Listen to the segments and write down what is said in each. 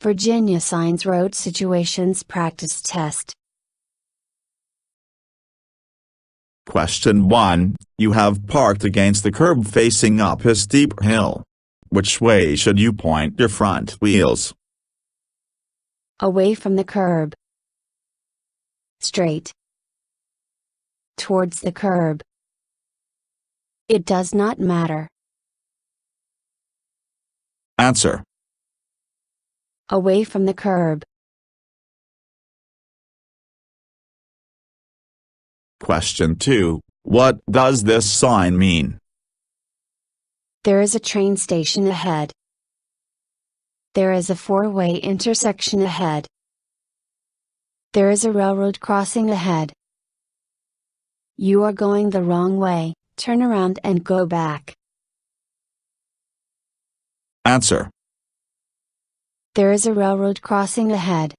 Virginia Signs Road Situations Practice Test. Question 1. You have parked against the curb facing up a steep hill. Which way should you point your front wheels? Away from the curb. Straight. Towards the curb. It does not matter. Answer. Away from the curb. Question 2. What does this sign mean? There is a train station ahead. There is a four-way intersection ahead. There is a railroad crossing ahead. You are going the wrong way, turn around and go back. Answer. There is a railroad crossing ahead.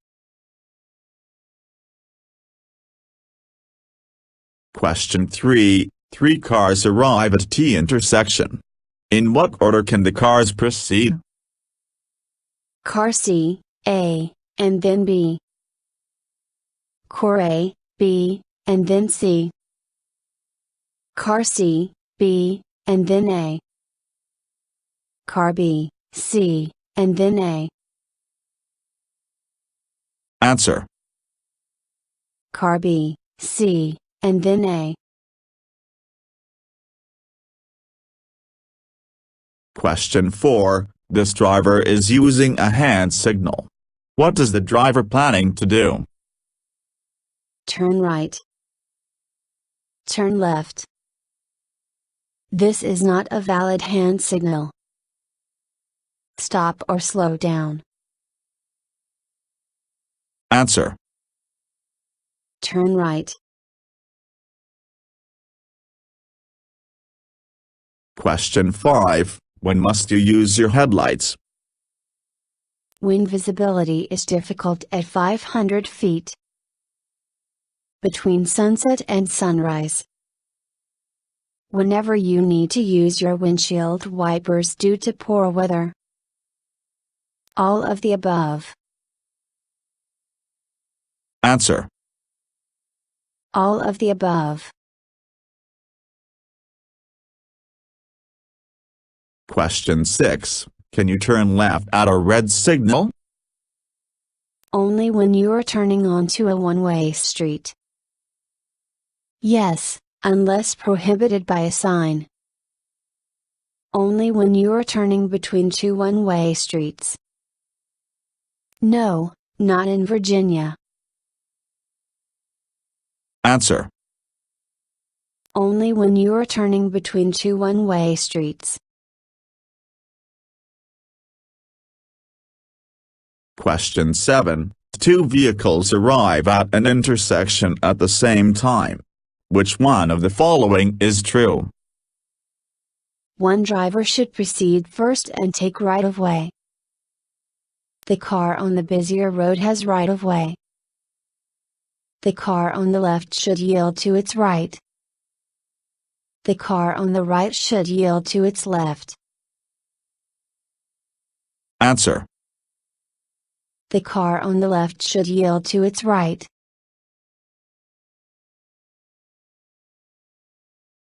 Question 3. 3 cars arrive at T intersection. In what order can the cars proceed? Car C, A, and then B. Car A, B, and then C. Car C, B, and then A. Car B, C, and then A. Answer. Car B, C, and then A. Question 4. This driver is using a hand signal. What is the driver planning to do? Turn right. Turn left. This is not a valid hand signal. Stop or slow down. Answer. Turn right. Question 5. When must you use your headlights? When visibility is difficult at 500 feet. Between sunset and sunrise. Whenever you need to use your windshield wipers due to poor weather. All of the above. Answer. All of the above. Question 6. Can you turn left at a red signal? Only when you are turning onto a one-way street. Yes, unless prohibited by a sign. Only when you are turning between two one-way streets. No, not in Virginia. Answer. Only when you are turning between two one-way streets. Question 7. 2 vehicles arrive at an intersection at the same time. Which one of the following is true? One driver should proceed first and take right-of-way. The car on the busier road has right-of-way. The car on the left should yield to its right. The car on the right should yield to its left. Answer. The car on the left should yield to its right.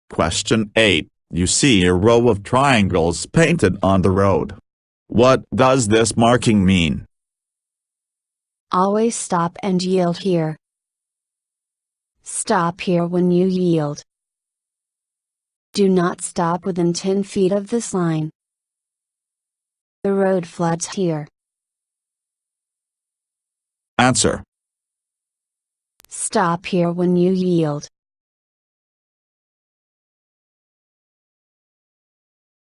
Question 8. You see a row of triangles painted on the road. What does this marking mean? Always stop and yield here. Stop here when you yield. Do not stop within 10 feet of this line. The road floods here. Answer. Stop here when you yield.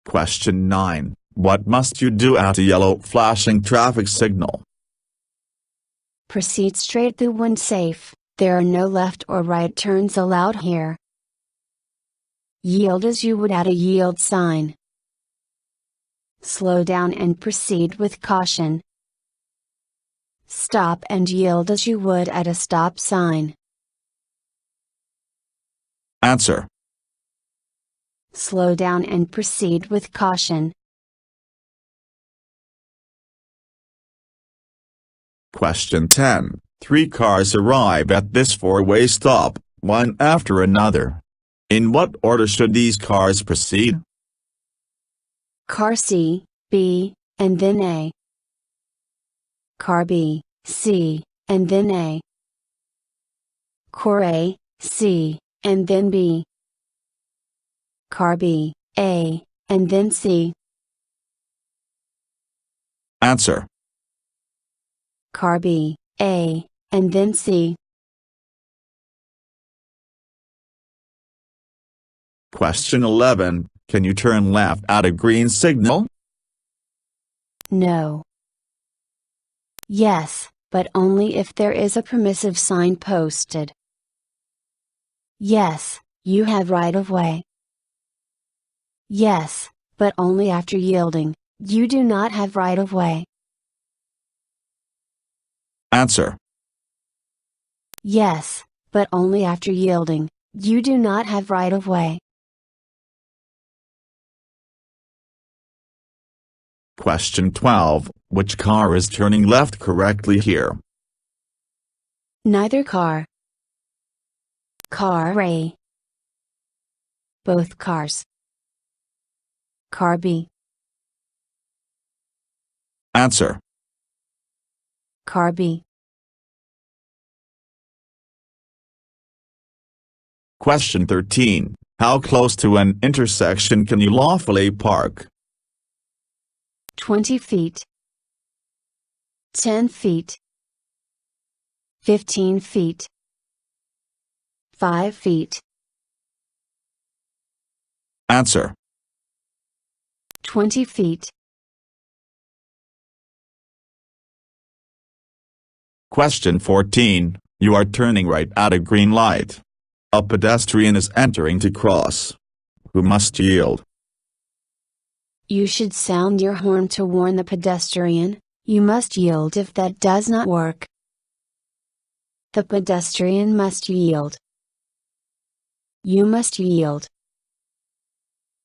Question 9. What must you do at a yellow flashing traffic signal? Proceed straight through when safe. There are no left or right turns allowed here. Yield as you would at a yield sign. Slow down and proceed with caution. Stop and yield as you would at a stop sign. Answer. Slow down and proceed with caution. Question 10. Three cars arrive at this four-way stop, one after another. In what order should these cars proceed? Car C, B, and then A. Car B, C, and then A. Car A, C, and then B. Car B, A, and then C. Answer. Car B, A, and then C. Question 11. Can you turn left at a green signal? No. Yes, but only if there is a permissive sign posted. Yes, you have right of way. Yes, but only after yielding, you do not have right of way. Answer. Yes, but only after yielding, you do not have right of way. Question 12. Which car is turning left correctly here? Neither car. Car A. Both cars. Car B. Answer. Car B. Question 13. How close to an intersection can you lawfully park? 20 feet. 10 feet. 15 feet. 5 feet. Answer. 20 feet. Question 14. You are turning right at a green light. A pedestrian is entering to cross. Who must yield? You should sound your horn to warn the pedestrian. You must yield if that does not work. The pedestrian must yield. You must yield.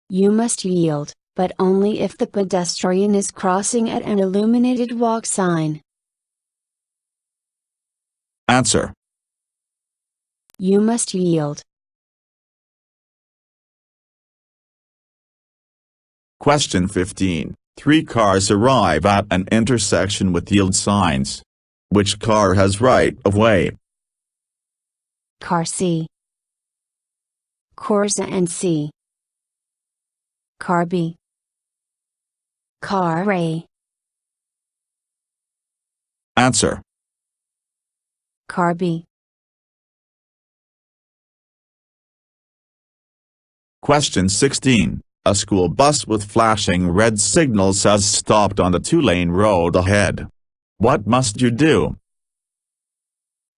You must yield, but only if the pedestrian is crossing at an illuminated walk sign. Answer. You must yield. Question 15. Three cars arrive at an intersection with yield signs. Which car has right of way? Car C. Corsa and C. Car B. Car A. Answer. Car B. Question 16. A school bus with flashing red signals has stopped on the two-lane road ahead. What must you do?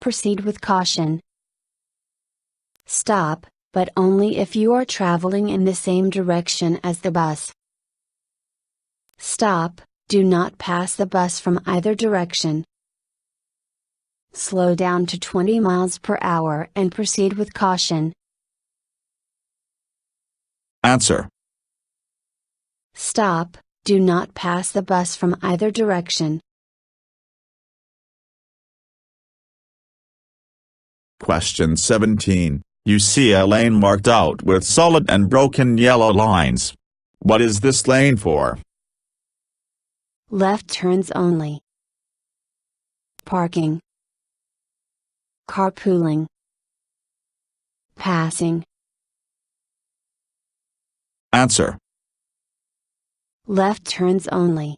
Proceed with caution. Stop, but only if you are traveling in the same direction as the bus. Stop, do not pass the bus from either direction. Slow down to 20 miles per hour and proceed with caution. Answer. Stop, do not pass the bus from either direction. Question 17. You see a lane marked out with solid and broken yellow lines. What is this lane for? Left turns only. Parking. Carpooling. Passing. Answer. Left turns only.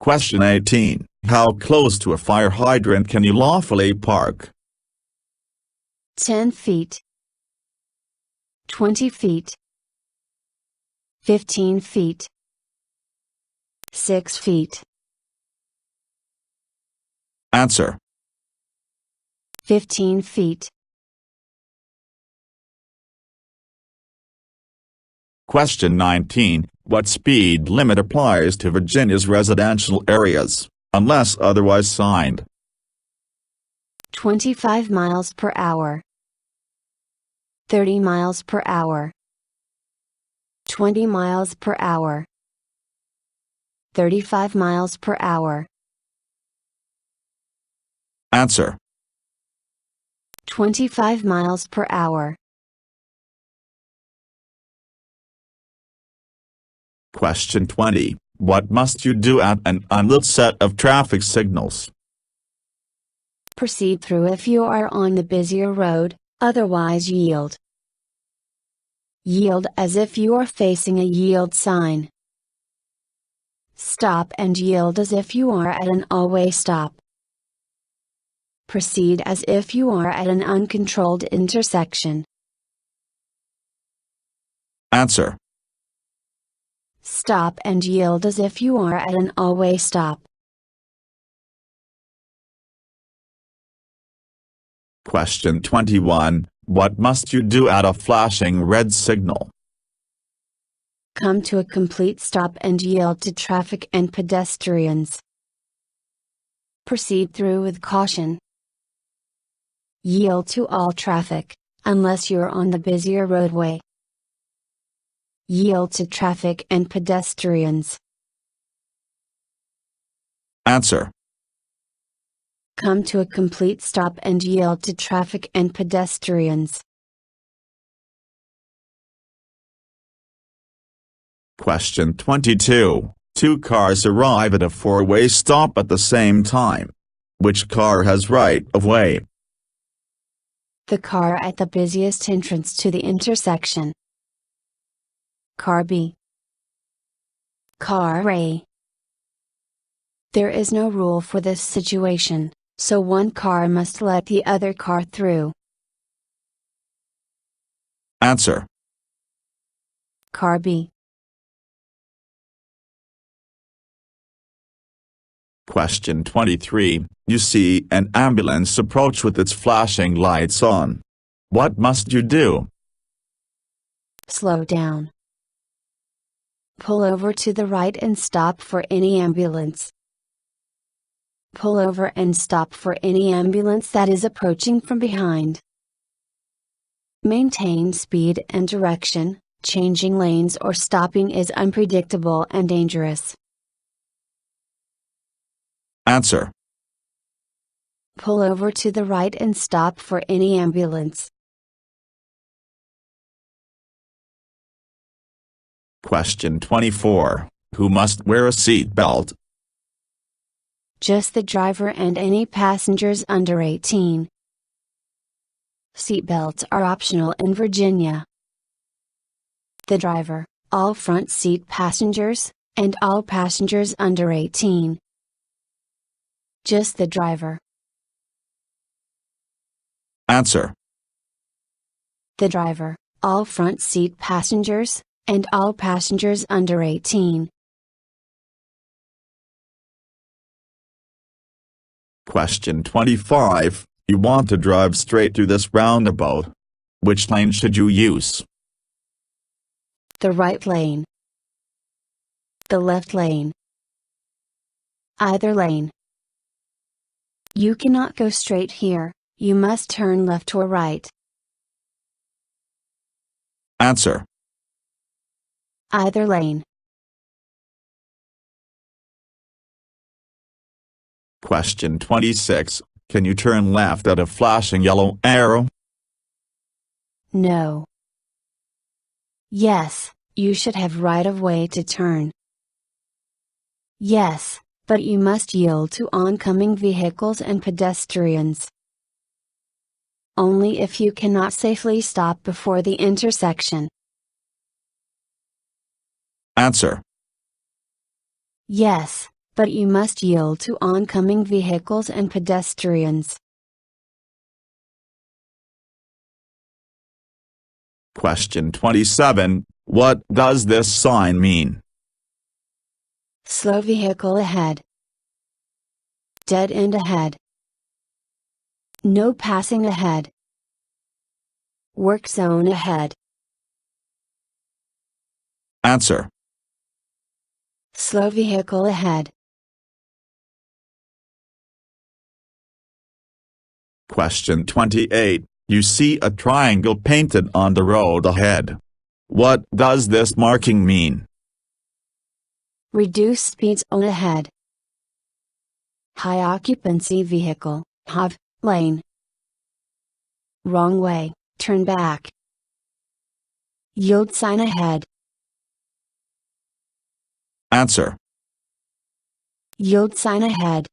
Question 18. How close to a fire hydrant can you lawfully park? 10 feet. 20 feet. 15 feet. 6 feet. Answer. 15 feet. Question 19. What speed limit applies to Virginia's residential areas, unless otherwise signed? 25 miles per hour. 30 miles per hour. 20 miles per hour. 35 miles per hour. Answer. 25 miles per hour. Question 20. What must you do at an unlit set of traffic signals? Proceed through if you are on the busier road, otherwise yield. Yield as if you are facing a yield sign. Stop and yield as if you are at an all-way stop. Proceed as if you are at an uncontrolled intersection. Answer. Stop and yield as if you are at an all-way stop. Question 21. What must you do at a flashing red signal? Come to a complete stop and yield to traffic and pedestrians. Proceed through with caution. Yield to all traffic, unless you're on the busier roadway. Yield to traffic and pedestrians. Answer. Come to a complete stop and yield to traffic and pedestrians. Question 22. Two cars arrive at a four-way stop at the same time. Which car has right of way? The car at the busiest entrance to the intersection. Car B. Car A. There is no rule for this situation, so one car must let the other car through. Answer. Car B. Question 23. You see an ambulance approach with its flashing lights on. What must you do? Slow down. Pull over to the right and stop for any ambulance. Pull over and stop for any ambulance that is approaching from behind. Maintain speed and direction. Changing lanes or stopping is unpredictable and dangerous. Answer. Pull over to the right and stop for any ambulance. Question 24. Who must wear a seat belt? Just the driver and any passengers under 18. Seatbelts are optional in Virginia. The driver, all front seat passengers, and all passengers under 18. Just the driver. Answer. The driver, all front seat passengers, and all passengers under 18. Question 25. You want to drive straight through this roundabout. Which lane should you use? The right lane. The left lane. Either lane. You cannot go straight here, you must turn left or right. Answer. Either lane. Question 26. Can you turn left at a flashing yellow arrow? No. Yes, you should have right of way to turn. Yes, but you must yield to oncoming vehicles and pedestrians. Only if you cannot safely stop before the intersection. Answer. Yes, but you must yield to oncoming vehicles and pedestrians. Question 27. What does this sign mean? Slow vehicle ahead. Dead end ahead. No passing ahead. Work zone ahead. Answer. Slow vehicle ahead. Question 28. You see a triangle painted on the road ahead. What does this marking mean? Reduce speeds on ahead. High occupancy vehicle, HOV, lane. Wrong way, turn back. Yield sign ahead. Answer. Yield sign ahead.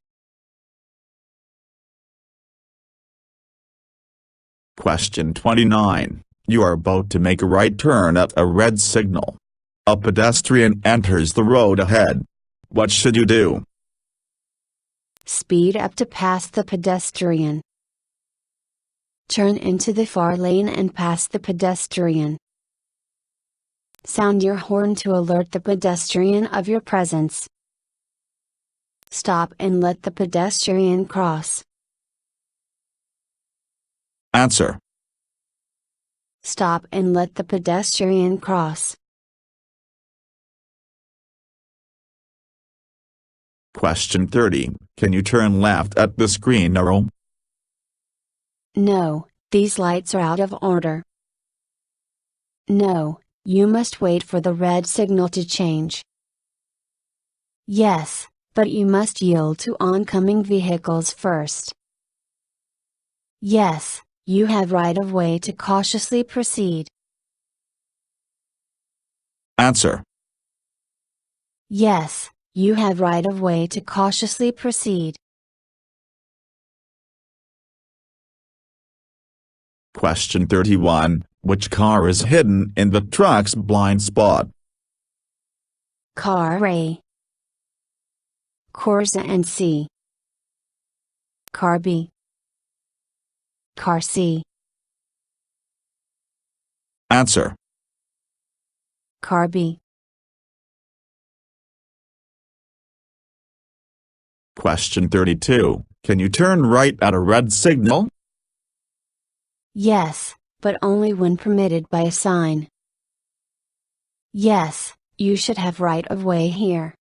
Question 29. You are about to make a right turn at a red signal. A pedestrian enters the road ahead. What should you do? Speed up to pass the pedestrian. Turn into the far lane and pass the pedestrian. Sound your horn to alert the pedestrian of your presence. Stop and let the pedestrian cross. Answer. Stop and let the pedestrian cross. Question 30. Can you turn left at this green arrow? No, these lights are out of order. No, you must wait for the red signal to change. Yes, but you must yield to oncoming vehicles first. Yes, you have right of way to cautiously proceed. Answer. Yes, you have right of way to cautiously proceed. Question 31. Which car is hidden in the truck's blind spot? Car A. Corsa and C. Car B. Car C. Answer. Car B. Question 32. Can you turn right at a red signal? Yes, but only when permitted by a sign. Yes, you should have right of way here.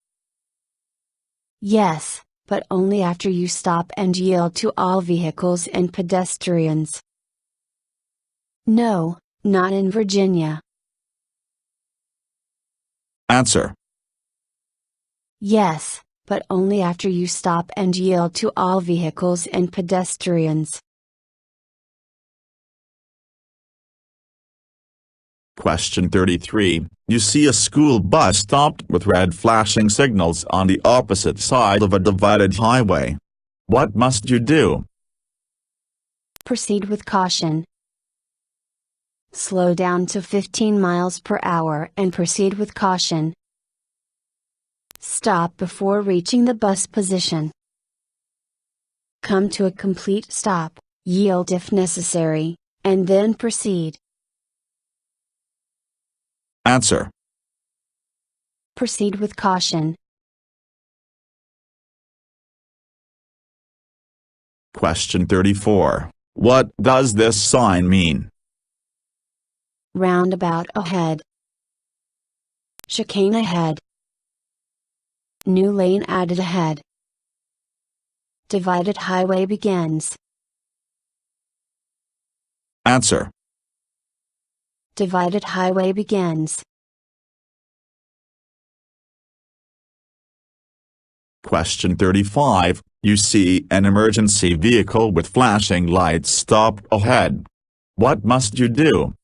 Yes, but only after you stop and yield to all vehicles and pedestrians. No, not in Virginia. Answer. Yes, but only after you stop and yield to all vehicles and pedestrians. Question 33. You see a school bus stopped with red flashing signals on the opposite side of a divided highway. What must you do? Proceed with caution. Slow down to 15 miles per hour and proceed with caution. Stop before reaching the bus position. Come to a complete stop, yield if necessary, and then proceed. Answer. Proceed with caution. Question 34. What does this sign mean? Roundabout ahead. Chicane ahead. New lane added ahead. Divided highway begins. Answer. Divided highway begins. Question 35. You see an emergency vehicle with flashing lights stopped ahead. What must you do?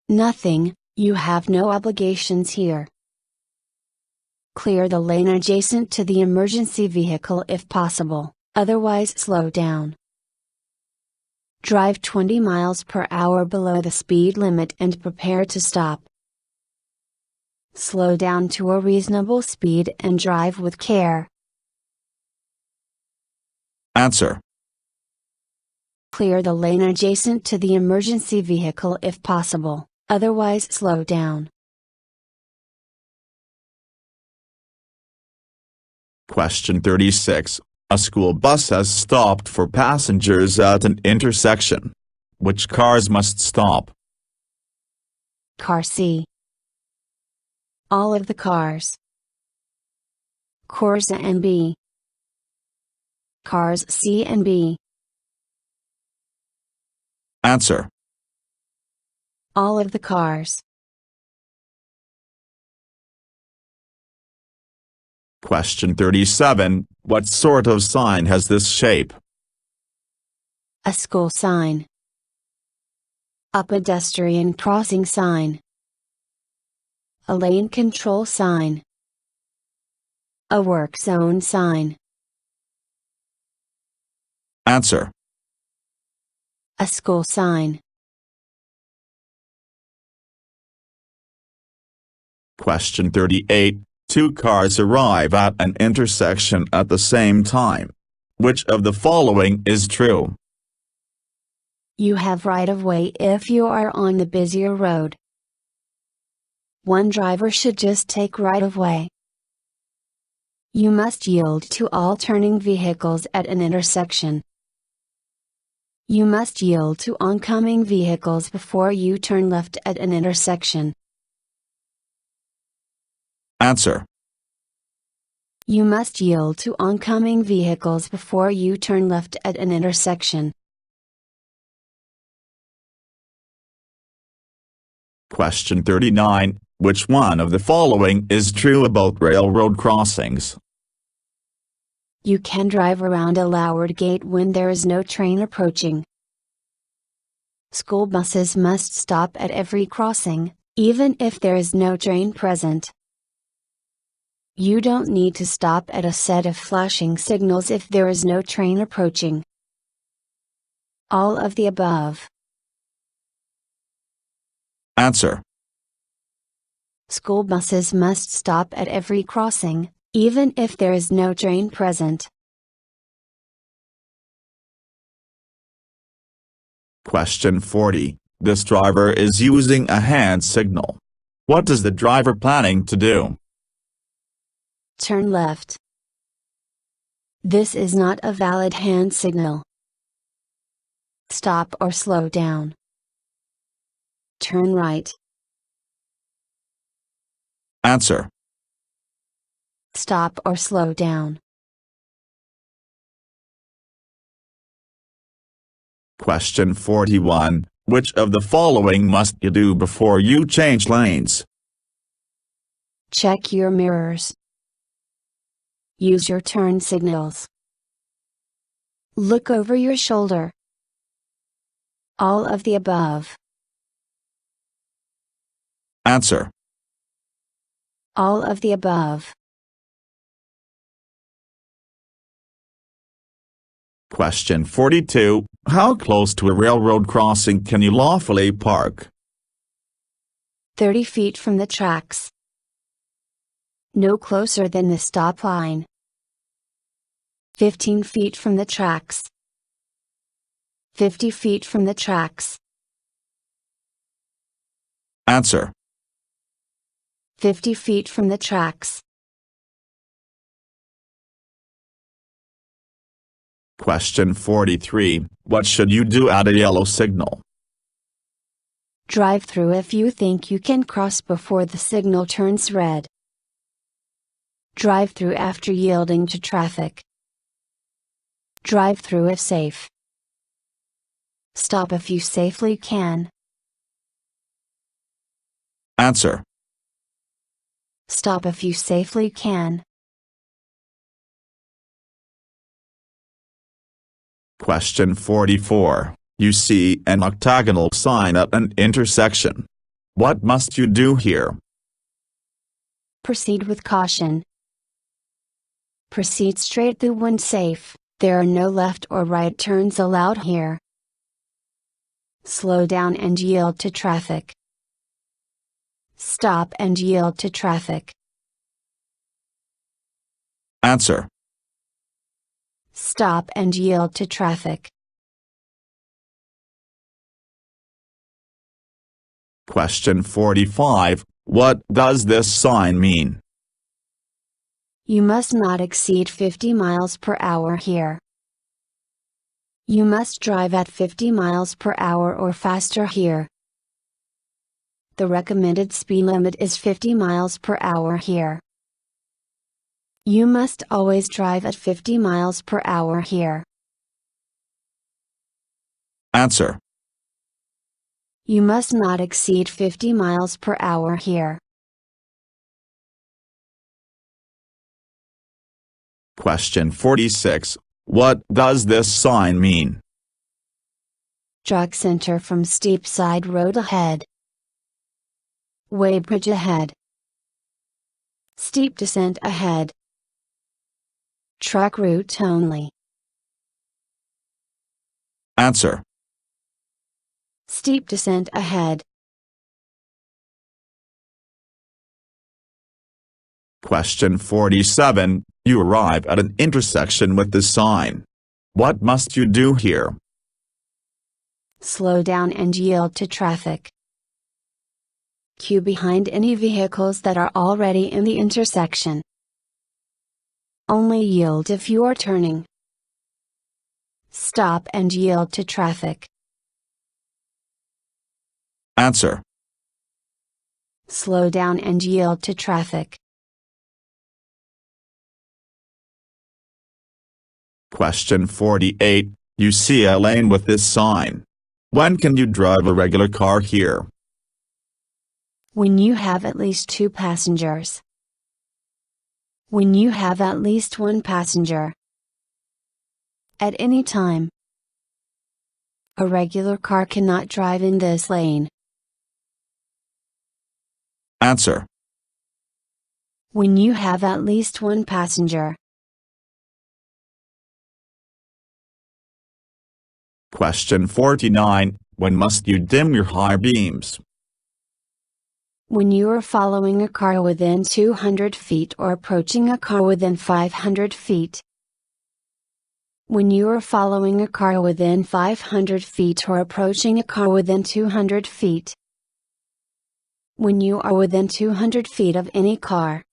Nothing, you have no obligations here. Clear the lane adjacent to the emergency vehicle if possible, otherwise slow down. Drive 20 miles per hour below the speed limit and prepare to stop. Slow down to a reasonable speed and drive with care. Answer. Clear the lane adjacent to the emergency vehicle if possible, otherwise slow down. Question 36. A school bus has stopped for passengers at an intersection. Which cars must stop? Car C. All of the cars. Corsa and B. Cars C and B. Answer. All of the cars. Question 37. What sort of sign has this shape? A school sign. A pedestrian crossing sign. A lane control sign. A work zone sign. Answer. A school sign. Question 38. Two cars arrive at an intersection at the same time. Which of the following is true? You have right of way if you are on the busier road. One driver should just take right of way. You must yield to all turning vehicles at an intersection. You must yield to oncoming vehicles before you turn left at an intersection. Answer. You must yield to oncoming vehicles before you turn left at an intersection. Question 39. Which one of the following is true about railroad crossings? You can drive around a lowered gate when there is no train approaching. School buses must stop at every crossing, even if there is no train present. You don't need to stop at a set of flashing signals if there is no train approaching. All of the above. Answer. School buses must stop at every crossing, even if there is no train present. Question 40. This driver is using a hand signal. What is the driver planning to do? Turn left. This is not a valid hand signal. Stop or slow down. Turn right. Answer. Stop or slow down. Question 41. Which of the following must you do before you change lanes? Check your mirrors. Use your turn signals. Look over your shoulder. All of the above. Answer. All of the above. Question 42. How close to a railroad crossing can you lawfully park? 30 feet from the tracks. No closer than the stop line. 15 feet from the tracks. 50 feet from the tracks. Answer. 50 feet from the tracks. Question 43. What should you do at a yellow signal? Drive through if you think you can cross before the signal turns red. Drive through after yielding to traffic. Drive through if safe. Stop if you safely can. Answer. Stop if you safely can. Question 44. You see an octagonal sign at an intersection. What must you do here? Proceed with caution. Proceed straight through when safe. There are no left or right turns allowed here. Slow down and yield to traffic. Stop and yield to traffic. Answer. Stop and yield to traffic. Question 45. What does this sign mean? You must not exceed 50 miles per hour here. You must drive at 50 miles per hour or faster here. The recommended speed limit is 50 miles per hour here. You must always drive at 50 miles per hour here. Answer. You must not exceed 50 miles per hour here. Question 46. What does this sign mean? Truck center from steep side road ahead. Weighbridge ahead. Steep descent ahead. Truck route only. Answer. Steep descent ahead. Question 47. You arrive at an intersection with this sign. What must you do here? Slow down and yield to traffic. Queue behind any vehicles that are already in the intersection. Only yield if you are turning. Stop and yield to traffic. Answer. Slow down and yield to traffic. Question 48. You see a lane with this sign. When can you drive a regular car here? When you have at least 2 passengers. When you have at least 1 passenger. At any time. A regular car cannot drive in this lane. Answer. When you have at least 1 passenger. Question 49. When must you dim your high beams? When you are following a car within 200 feet or approaching a car within 500 feet. When you are following a car within 500 feet or approaching a car within 200 feet. When you are within 200 feet of any car.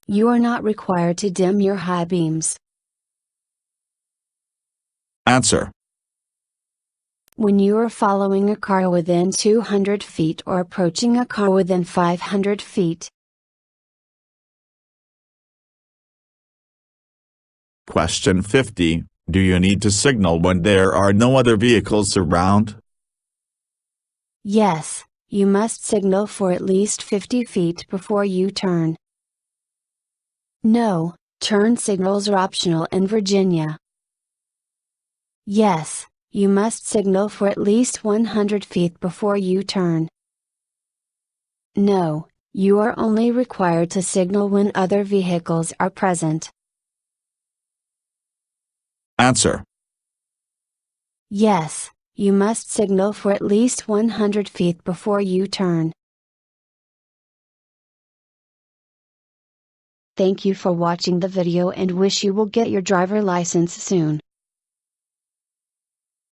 You are not required to dim your high beams. Answer. When you are following a car within 200 feet or approaching a car within 500 feet. Question 50. Do you need to signal when there are no other vehicles around? Yes, you must signal for at least 50 feet before you turn. No, turn signals are optional in Virginia. Yes, you must signal for at least 100 feet before you turn. No, you are only required to signal when other vehicles are present. Answer. Yes, you must signal for at least 100 feet before you turn. Thank you for watching the video and wish you will get your driver license soon.